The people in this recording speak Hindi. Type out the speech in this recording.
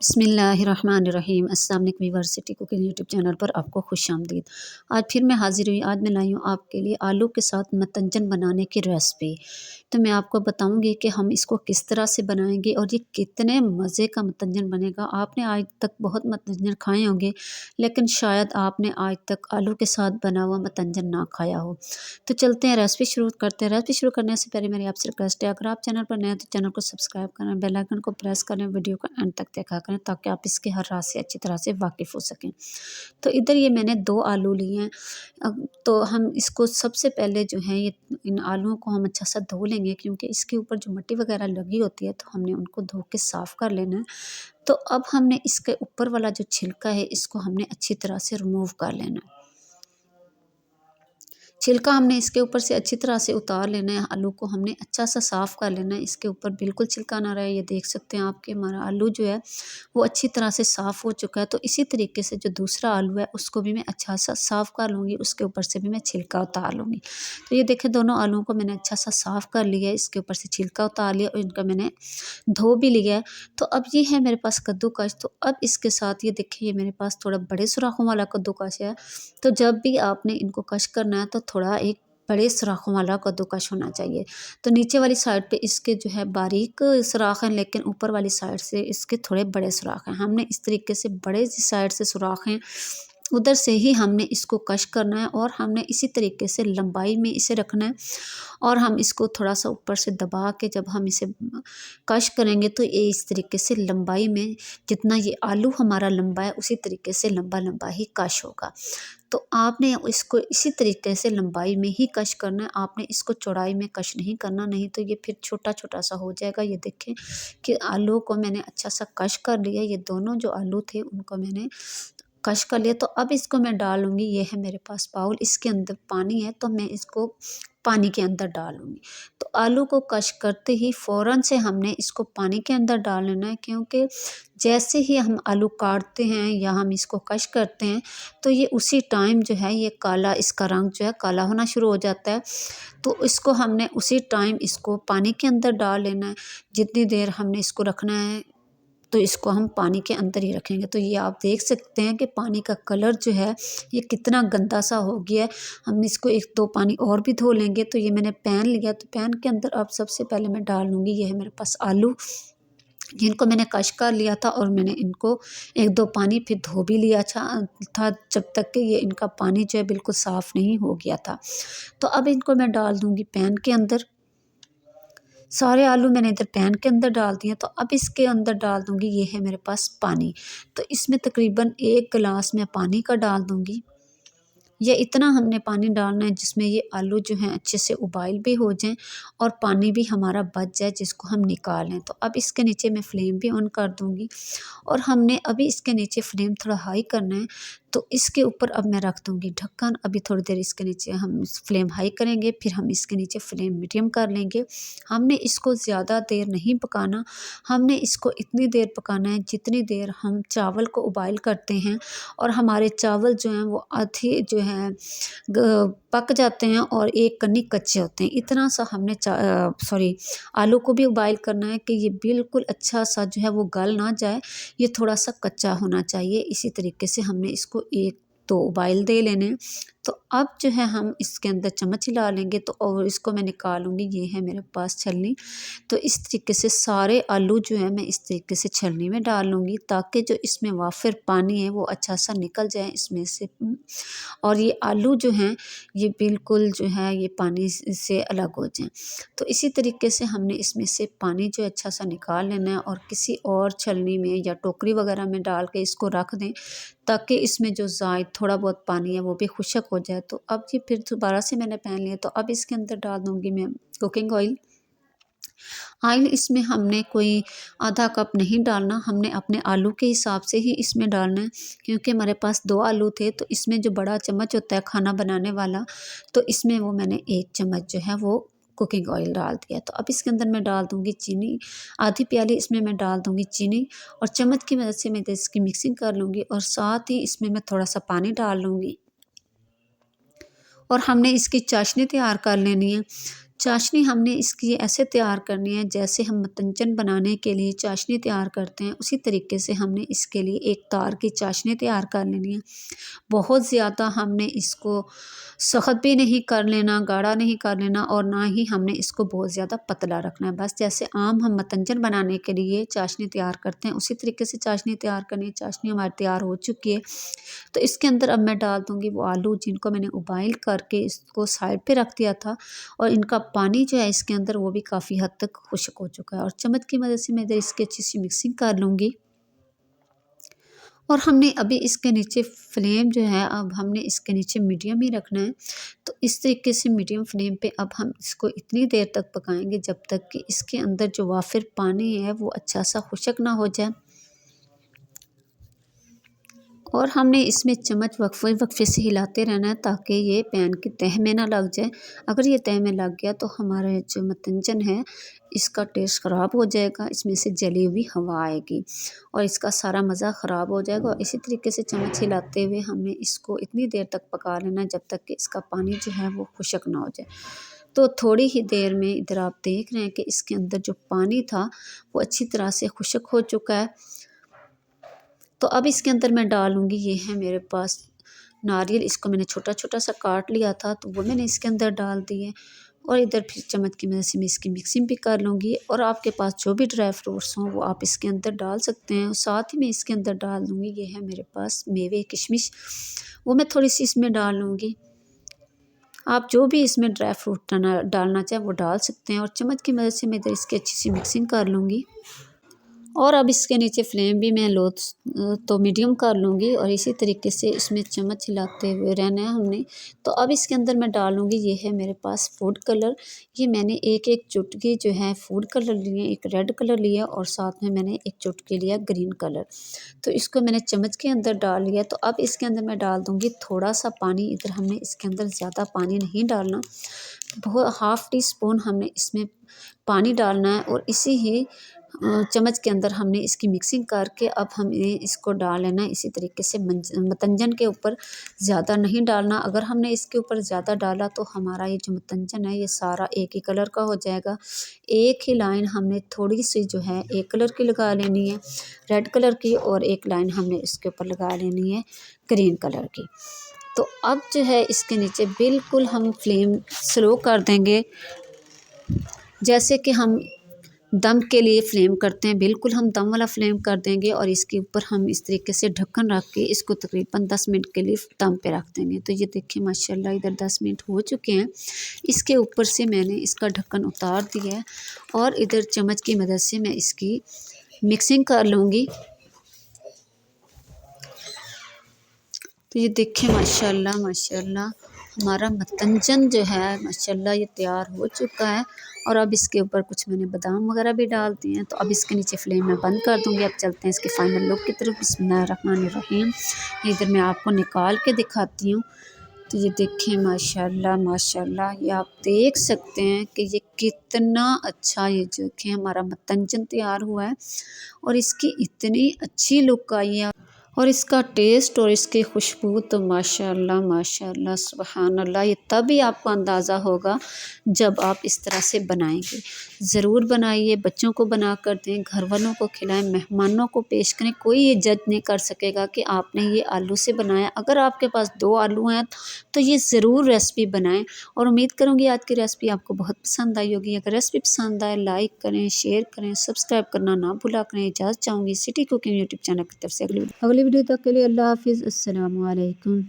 बिस्मिल्लाहिर्रहमानिर्रहीम। अस्सलाम वालेकुम वीवर्सिटी कुकिंग यूट्यूब चैनल पर आपको खुशामदीद। आज फिर मैं हाज़िर हुई। आज मैं लाई हूँ आपके लिए आलू के साथ मतंजन बनाने की रेसिपी। तो मैं आपको बताऊंगी कि हम इसको किस तरह से बनाएंगे और ये कितने मज़े का मतंजन बनेगा। आपने आज तक बहुत मतंजन खाए होंगे, लेकिन शायद आपने आज तक आलू के साथ बना हुआ मतंजन ना खाया हो। तो चलते हैं, रेसिपी शुरू करते हैं। रेसिपी शुरू करने से पहले मेरी आपसे रिक्वेस्ट है, अगर आप चैनल पर नए हैं तो चैनल को सब्सक्राइब करें, बेल आइकन को प्रेस करें, वीडियो को एंड तक देखा करें ताकि आप इसके हर राज से अच्छी तरह से वाकिफ़ हो सकें। तो इधर ये मैंने 2 आलू लिए हैं। तो हम इसको सबसे पहले जो है ये इन आलूओं को हम अच्छा सा धो लेंगे, क्योंकि इसके ऊपर जो मिट्टी वगैरह लगी होती है तो हमने उनको धो के साफ़ कर लेना है। तो अब हमने इसके ऊपर वाला जो छिलका है इसको हमने अच्छी तरह से रिमूव कर लेना है। छिलका हमने इसके ऊपर से अच्छी तरह से उतार लेना है। आलू को हमने अच्छा सा साफ़ कर लेना है, इसके ऊपर बिल्कुल छिलका ना रहे। ये देख सकते हैं आपके हमारा आलू जो है वो अच्छी तरह से साफ़ हो चुका है। तो इसी तरीके से जो दूसरा आलू है उसको भी मैं अच्छा सा साफ़ कर लूँगी, उसके ऊपर से भी मैं छिलका उतार लूँगी। तो ये देखें, दोनों आलूओं को मैंने अच्छा सा साफ़ कर लिया है, इसके ऊपर से छिलका उतार लिया और इनका मैंने धो भी लिया है। तो अब ये है मेरे पास कद्दूकस। तो अब इसके साथ ये देखिए, ये मेरे पास थोड़ा बड़े सुराखों वाला कद्दूकस है। तो जब भी आपने इनको कश करना है तो थोड़ा एक बड़े सुराखों वाला कद्दूकस होना चाहिए। तो नीचे वाली साइड पे इसके जो है बारीक सुराख हैं, लेकिन ऊपर वाली साइड से इसके थोड़े बड़े सुराख हैं। हमने इस तरीके से बड़े साइड से सुराख हैं, उधर से ही हमने इसको कश करना है और हमने इसी तरीके से लंबाई में इसे रखना है। और हम इसको थोड़ा सा ऊपर से दबा के जब हम इसे कश करेंगे तो ये इस तरीके से लंबाई में, जितना ये आलू हमारा लंबा है उसी तरीके से लंबा लंबा ही कश होगा। तो आपने इसको इसी तरीके से लंबाई में ही कश करना है, आपने इसको चौड़ाई में कश नहीं करना, नहीं तो ये फिर छोटा छोटा सा हो जाएगा। ये देखें कि आलू को मैंने अच्छा सा कश कर लिया। ये दोनों जो आलू थे उनको मैंने कश कर लिया। तो अब इसको मैं डालूंगी, ये है मेरे पास बाउल, इसके अंदर पानी है तो मैं इसको पानी के अंदर डालूंगी। तो आलू को कश करते ही फ़ौरन से हमने इसको पानी के अंदर डाल लेना है, क्योंकि जैसे ही हम आलू काटते हैं या हम इसको कश करते हैं तो ये उसी टाइम जो है ये काला, इसका रंग जो है काला होना शुरू हो जाता है। तो इसको हमने उसी टाइम इसको पानी के अंदर डाल लेना है। जितनी देर हमने इसको रखना है तो इसको हम पानी के अंदर ही रखेंगे। तो ये आप देख सकते हैं कि पानी का कलर जो है ये कितना गंदा सा हो गया है। हम इसको 1-2 पानी और भी धो लेंगे। तो ये मैंने पैन लिया, तो पैन के अंदर अब सबसे पहले मैं डाल लूँगी, ये है मेरे पास आलू, जिनको मैंने कश कर लिया था और मैंने इनको 1-2 पानी फिर धो भी लिया था, जब तक कि ये इनका पानी जो है बिल्कुल साफ़ नहीं हो गया था। तो अब इनको मैं डाल दूँगी पैन के अंदर। सारे आलू मैंने इधर पैन के अंदर डाल दिए। तो अब इसके अंदर डाल दूँगी, ये है मेरे पास पानी। तो इसमें तकरीबन 1 गिलास मैं पानी का डाल दूँगी। ये इतना हमने पानी डालना है जिसमें ये आलू जो हैं अच्छे से उबाल भी हो जाएं और पानी भी हमारा बच जाए, जिसको हम निकाल लें। तो अब इसके नीचे मैं फ्लेम भी ऑन कर दूँगी और हमने अभी इसके नीचे फ्लेम थोड़ा हाई करना है। तो इसके ऊपर अब मैं रख दूँगी ढक्कन। अभी थोड़ी देर इसके नीचे हम फ्लेम हाई करेंगे, फिर हम इसके नीचे फ्लेम मीडियम कर लेंगे। हमने इसको ज़्यादा देर नहीं पकाना, हमने इसको इतनी देर पकाना है जितनी देर हम चावल को उबाइल करते हैं और हमारे चावल जो हैं वो आधे जो हैं पक जाते हैं और एक कन्नी कच्चे होते हैं। इतना सा हमने आलू को भी उबाइल करना है कि ये बिल्कुल अच्छा सा जो है वो गल ना जाए, ये थोड़ा सा कच्चा होना चाहिए। इसी तरीके से हमने इसको 1-2 उबाइल दे लेने हैं। तो अब जो है हम इसके अंदर चम्मच हिला लेंगे तो और इसको मैं निकालूंगी, ये है मेरे पास छलनी। तो इस तरीके से सारे आलू जो है मैं इस तरीके से छलनी में डाल लूँगी, ताकि जो इसमें वाफिर पानी है वो अच्छा सा निकल जाए इसमें से। और ये आलू जो हैं ये बिल्कुल जो है ये पानी से अलग हो जाएं। तो इसी तरीके से हमने इसमें से पानी जो अच्छा सा निकाल लेना है और किसी और छलनी में या टोकरी वगैरह में डाल के इसको रख दें, ताकि इसमें जो ज़ायद थोड़ा बहुत पानी है वो भी खुशक हो जाए। तो अब ये फिर दोबारा से मैंने पैन लिया, तो अब इसके अंदर डाल दूँगी मैं कुकिंग ऑयल। ऑयल इसमें हमने कोई आधा कप नहीं डालना, हमने अपने आलू के हिसाब से ही इसमें डालना है, क्योंकि हमारे पास 2 आलू थे। तो इसमें जो बड़ा चम्मच होता है खाना बनाने वाला, तो इसमें वो मैंने 1 चम्मच जो है वो कुकिंग ऑयल डाल दिया। तो अब इसके अंदर मैं डाल दूँगी चीनी, आधी प्याली इसमें मैं डाल दूँगी चीनी और चम्मच की मदद से मैं इसकी मिक्सिंग कर लूँगी और साथ ही इसमें मैं थोड़ा सा पानी डाल लूँगी और हमने इसकी चाशनी तैयार कर लेनी है। चाशनी हमने इसकी ऐसे तैयार करनी है जैसे हम मतंजन बनाने के लिए चाशनी तैयार करते हैं, उसी तरीके से हमने इसके लिए एक तार की चाशनी तैयार कर लेनी है। बहुत ज़्यादा हमने इसको सख्त भी नहीं कर लेना, गाढ़ा नहीं कर लेना और ना ही हमने इसको बहुत ज़्यादा पतला रखना है। बस जैसे आम हम मतंजन बनाने के लिए चाशनी तैयार करते हैं, उसी तरीके से चाशनी तैयार करनी है। चाशनी हमारी तैयार हो चुकी है, तो इसके अंदर अब मैं डाल दूँगी वो आलू जिनको मैंने उबाइल करके इसको साइड पे रख दिया था, और इनका पानी जो है इसके अंदर वो भी काफ़ी हद तक खुश्क हो चुका है। और चम्मच की मदद से मैं इधर इसकी अच्छी सी मिक्सिंग कर लूँगी। और हमने अभी इसके नीचे फ्लेम जो है अब हमने इसके नीचे मीडियम ही रखना है। तो इस तरीके से मीडियम फ्लेम पे अब हम इसको इतनी देर तक पकाएंगे जब तक कि इसके अंदर जो वाफिर पानी है वो अच्छा सा खुश्क ना हो जाए। और हमने इसमें चम्मच वक्फे वक्फे से हिलाते रहना है ताकि ये पैन की तह में ना लग जाए। अगर ये तह में लग गया तो हमारा जो मतंजन है इसका टेस्ट ख़राब हो जाएगा, इसमें से जली हुई हवा आएगी और इसका सारा मज़ा ख़राब हो जाएगा। और इसी तरीके से चम्मच हिलाते हुए हमने इसको इतनी देर तक पका लेना जब तक कि इसका पानी जो है वो खुश्क ना हो जाए। तो थोड़ी ही देर में इधर आप देख रहे हैं कि इसके अंदर जो पानी था वो अच्छी तरह से खुश्क हो चुका है। तो अब इसके अंदर मैं डालूँगी, ये है मेरे पास नारियल, इसको मैंने छोटा छोटा सा काट लिया था तो वो मैंने इसके अंदर डाल दिए। और इधर फिर चम्मच की मदद से मैं इसकी मिक्सिंग भी कर लूँगी। और आपके पास जो भी ड्राई फ्रूट्स हों वो आप इसके अंदर डाल सकते हैं। साथ ही मैं इसके अंदर डाल दूँगी, ये है मेरे पास मेवे किशमिश, वो मैं थोड़ी सी इसमें डाल लूँगी। आप जो भी इसमें ड्राई फ्रूट डालना चाहें वो डाल सकते हैं। और चम्मच की मदद से मैं इधर इसकी अच्छी सी मिक्सिंग कर लूँगी। और अब इसके नीचे फ्लेम भी मैं लो तो मीडियम कर लूँगी और इसी तरीके से इसमें चम्मच हिलाते हुए रहना है हमने। तो अब इसके अंदर मैं डालूँगी, ये है मेरे पास फूड कलर, ये मैंने एक एक चुटकी जो है फूड कलर लिए, एक रेड कलर लिया और साथ में मैंने एक चुटकी लिया ग्रीन कलर। तो इसको मैंने चम्मच के अंदर डाल लिया। तो अब इसके अंदर मैं डाल दूँगी थोड़ा सा पानी। इधर हमने इसके अंदर ज़्यादा पानी नहीं डालना, बहुत हाफ़ टी स्पून हमने इसमें पानी डालना है। और इसी ही चम्मच के अंदर हमने इसकी मिक्सिंग करके अब हमें इसको डाल लेना है इसी तरीके से मतंजन के ऊपर। ज़्यादा नहीं डालना, अगर हमने इसके ऊपर ज़्यादा डाला तो हमारा ये जो मतंजन है ये सारा एक ही कलर का हो जाएगा। एक ही लाइन हमने थोड़ी सी जो है एक कलर की लगा लेनी है, रेड कलर की, और एक लाइन हमने इसके ऊपर लगा लेनी है ग्रीन कलर की। तो अब जो है इसके नीचे बिल्कुल हम फ्लेम स्लो कर देंगे, जैसे कि हम दम के लिए फ्लेम करते हैं, बिल्कुल हम दम वाला फ्लेम कर देंगे। और इसके ऊपर हम इस तरीके से ढक्कन रख के इसको तकरीबन 10 मिनट के लिए दम पे रख देंगे। तो ये देखिए माशाल्लाह इधर 10 मिनट हो चुके हैं। इसके ऊपर से मैंने इसका ढक्कन उतार दिया है और इधर चम्मच की मदद से मैं इसकी मिक्सिंग कर लूँगी। तो ये देखिए माशाल्लाह माशाल्लाह हमारा मतंजन जो है माशाल्लाह ये तैयार हो चुका है। और अब इसके ऊपर कुछ मैंने बादाम वगैरह भी डाल दिए हैं। तो अब इसके नीचे फ्लेम मैं बंद कर दूँगी। अब चलते हैं इसके फाइनल लुक की तरफ। बिस्मिल्लाहिर्रहमानिर्रहीम। इधर मैं आपको निकाल के दिखाती हूँ। तो ये देखें माशाल्लाह माशाल्लाह, ये आप देख सकते हैं कि ये कितना अच्छा, ये जो देखें हमारा मतंजन तैयार हुआ है और इसकी इतनी अच्छी लुक आई है। और इसका टेस्ट और इसकी खुशबू तो माशाल्लाह माशाल्लाह सुभान अल्लाह, ये तभी आपको अंदाज़ा होगा जब आप इस तरह से बनाएंगे। ज़रूर बनाइए, बच्चों को बना कर दें, घर वालों को खिलाएं, मेहमानों को पेश करें। कोई ये जज नहीं कर सकेगा कि आपने ये आलू से बनाया। अगर आपके पास 2 आलू हैं तो ये ज़रूर रेसिपी बनाएं। और उम्मीद करूँगी आज की रेसिपी आपको बहुत पसंद आई होगी। अगर रेसिपी पसंद आए लाइक करें, शेयर करें, सब्सक्राइब करना ना भूला करें। इजाज़त चाहूँगी सिटी कुकिंग यूट्यूब चैनल की तरफ से। अगली वीडियो तक के लिए अल्लाह हाफ़िज़। अस्सलामु अलैकुम।